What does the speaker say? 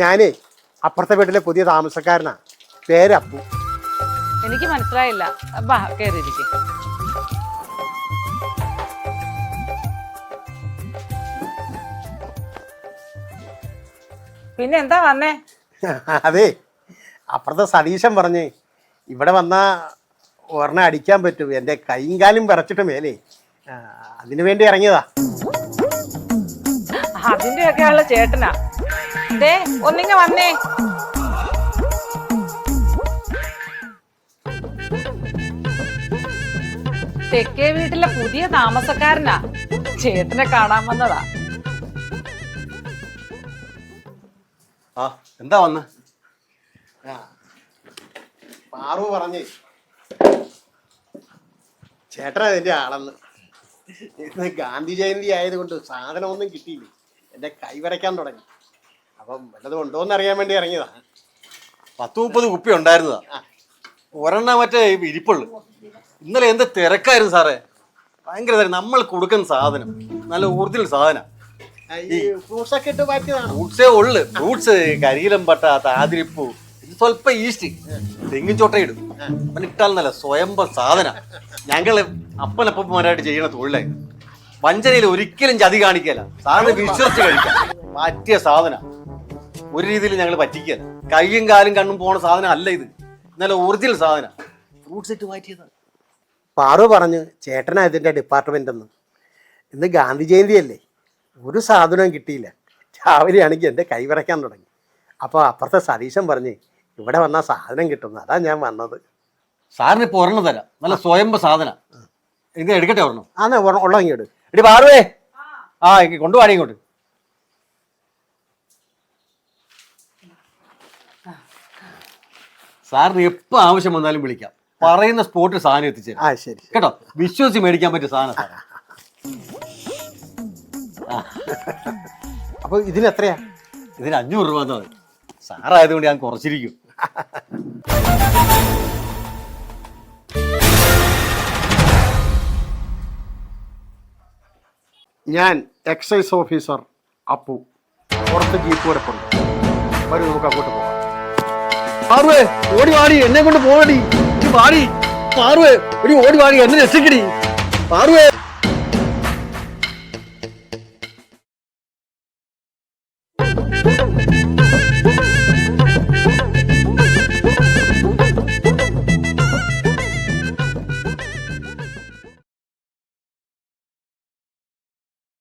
ഞാനേ അപ്പുറത്തെ വീട്ടിലെ പുതിയ താമസക്കാരനാ, പേര് അപ്പു. എനിക്ക് മനസ്സിലായില്ല. വാ കേറിയിരിക്കും. പിന്നെ എന്താ വന്നേ? അതെ, അപ്പുറത്തെ സതീശൻ പറഞ്ഞേ ഇവിടെ വന്നാ ഒരെണ്ണം അടിക്കാൻ പറ്റും, എൻ്റെ കൈയും കാലും വിറച്ചിട്ട് മേലേ, അതിനു വേണ്ടി ഇറങ്ങിയതാ. അതിന്റെയൊക്കെയുള്ള ചേട്ടനാ. ദേ ഒന്നിങ്ങ വന്നേ. തെക്കേ വീട്ടിലെ പുതിയ താമസക്കാരനാ, ചേട്ടനെ കാണാൻ വന്നതാ. ആ എന്താ വന്ന്? പാറു പറഞ്ഞേ ചേട്ടനാ ഇതിൻ്റെ ആളെന്ന്. ഇന്ന് ഗാന്ധി ജയന്തി ആയതുകൊണ്ട് സാധനമൊന്നും കിട്ടിയില്ലേ, എൻ്റെ കൈ വരയ്ക്കാൻ തുടങ്ങി. അപ്പം വല്ലതും ഉണ്ടോന്ന് അറിയാൻ വേണ്ടി ഇറങ്ങിയതാ. 10-30 കുപ്പി ഉണ്ടായിരുന്നതാ, ഒരെണ്ണം മറ്റേ ഇരിപ്പുള്ളു. ഇന്നലെ എന്ത് തിരക്കായിരുന്നു സാറേ, ഭയങ്കര. നമ്മൾ കൊടുക്കുന്ന സാധനം നല്ല ഒറിജിനൽ സാധനം. ഈ ഫ്രൂട്ട്സ് ഒക്കെ ഇട്ട് മാറ്റിയതാണ്. ഫ്രൂട്ട്സേ ഉള്ളു, ഫ്രൂട്ട്സ് കരിയിലം പട്ട, താതിരിപ്പൂ, സ്വല്പ ഈസ്റ്റ്, തെങ്ങിൻ ചോട്ടയിടും. പിന്നെ ഇട്ടാൽ നല്ല സ്വയംഭ സാധന. ഞങ്ങള് അപ്പനപ്പന്മാരായിട്ട് ചെയ്യണ തൊഴിലായി. വഞ്ചനയിൽ ഒരിക്കലും ചതി കാണിക്കല, സാധനം വിശ്വസിച്ച് കഴിക്കാം. പറ്റിയ സാധന, ഒരു രീതിയിൽ ഞങ്ങൾ പറ്റിക്കുക. കൈയും കാലും കണ്ണും പോണ സാധനം അല്ല ഇത്, നല്ല ഒറിജിനൽ സാധന. ഫ്രൂട്ട്സ് ഇട്ട് മാറ്റിയതാണ്. പാറു പറഞ്ഞു ചേട്ടനാ ഇതിൻ്റെ ഡിപ്പാർട്ട്മെൻ്റ് എന്ന്. ഇന്ന് ഗാന്ധി ജയന്തി അല്ലേ, ഒരു സാധനവും കിട്ടിയില്ല. രാവിലെ ആണെങ്കിൽ എൻ്റെ കൈ വിറയ്ക്കാൻ തുടങ്ങി. അപ്പോൾ അപ്പുറത്തെ സതീശൻ പറഞ്ഞ് ഇവിടെ വന്നാൽ സാധനം കിട്ടുന്നു, അതാ ഞാൻ വന്നത്. സാറിന് ഇപ്പോൾ ഒരെണ്ണം തരാം, നല്ല സ്വയംഭ സാധന. ഇത് എടുക്കട്ടെ ഒരെണ്ണം? ആന്ന് ഉള്ള ഇങ്ങോട്ട്. എടി പാറുവേ, ആ കൊണ്ടുപോടി ഇങ്ങോട്ട്. സാറിന് എപ്പോൾ ആവശ്യം വന്നാലും വിളിക്കാം, പറയുന്ന സ്പോട്ടിൽ സാധനം എത്തിച്ചേരും. ആ ശരി കേട്ടോ, വിശ്വസിച്ച് മേടിക്കാൻ പറ്റിയ സാധനം സാർ. അപ്പോൾ ഇതിന് എത്രയാ? ഇതിന് 500 രൂപ തന്നാൽ മതി. സാറായതുകൊണ്ട് ഞാൻ കുറച്ചിരിക്കും. ഞാൻ എക്സൈസ് ഓഫീസർ അപ്പു, പുറത്ത് ജീപ്പ് വരപ്പുണ്ട്. വരും, നമുക്ക് അങ്ങോട്ട് പോകാം. പാറുവേ ഓടി വാടി, എന്നെ കൊണ്ട് പോകടി. പാടി പാറുവേ, ഓടി വാടി, എന്നെ രക്ഷിക്കടി പാറുവേ.